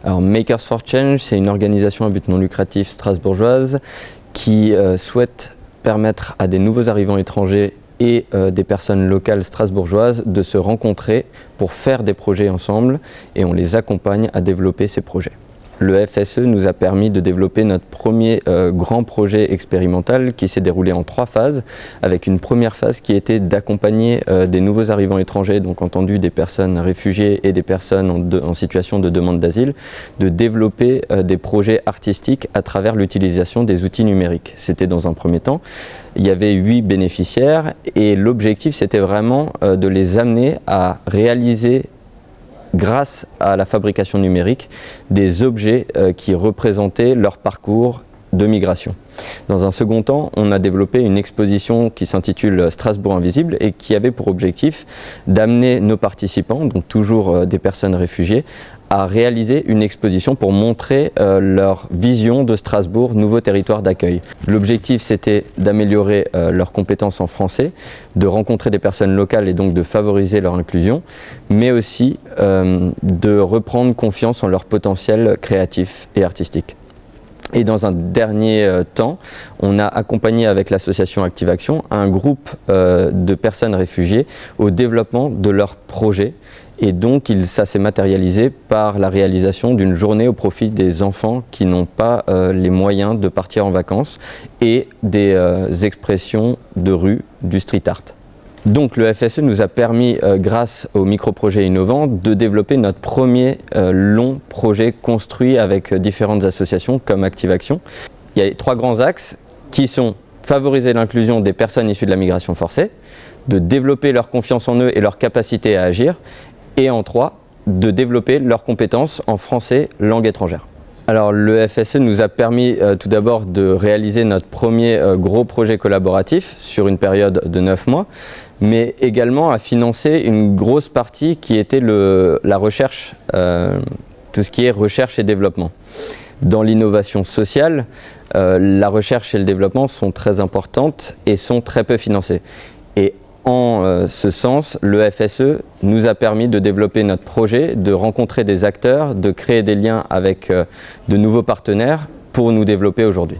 Alors Makers for Change, c'est une organisation à but non lucratif strasbourgeoise qui souhaite permettre à des nouveaux arrivants étrangers et des personnes locales strasbourgeoises de se rencontrer pour faire des projets ensemble et on les accompagne à développer ces projets. Le FSE nous a permis de développer notre premier grand projet expérimental qui s'est déroulé en 3 phases, avec une première phase qui était d'accompagner des nouveaux arrivants étrangers, donc entendu des personnes réfugiées et des personnes en situation de demande d'asile, de développer des projets artistiques à travers l'utilisation des outils numériques. C'était dans un premier temps. Il y avait 8 bénéficiaires et l'objectif c'était vraiment de les amener à réaliser, grâce à la fabrication numérique, des objets qui représentaient leur parcours de migration. Dans un second temps, on a développé une exposition qui s'intitule Strasbourg Invisible et qui avait pour objectif d'amener nos participants, donc toujours des personnes réfugiées, à réaliser une exposition pour montrer leur vision de Strasbourg, nouveau territoire d'accueil. L'objectif, c'était d'améliorer leurs compétences en français, de rencontrer des personnes locales et donc de favoriser leur inclusion, mais aussi de reprendre confiance en leur potentiel créatif et artistique. Et dans un dernier temps, on a accompagné avec l'association Active Action un groupe de personnes réfugiées au développement de leurs projets. Et donc ça s'est matérialisé par la réalisation d'une journée au profit des enfants qui n'ont pas les moyens de partir en vacances et des expressions de rue, du street art. Donc le FSE nous a permis, grâce aux micro-projets innovants, de développer notre premier long projet construit avec différentes associations comme Active Action. Il y a 3 grands axes qui sont favoriser l'inclusion des personnes issues de la migration forcée, de développer leur confiance en eux et leur capacité à agir, et en 3, de développer leurs compétences en français, langue étrangère. Alors le FSE nous a permis tout d'abord de réaliser notre premier gros projet collaboratif sur une période de 9 mois, mais également à financer une grosse partie qui était la recherche, tout ce qui est recherche et développement. Dans l'innovation sociale, la recherche et le développement sont très importantes et sont très peu financées. Et en ce sens, le FSE nous a permis de développer notre projet, de rencontrer des acteurs, de créer des liens avec de nouveaux partenaires pour nous développer aujourd'hui.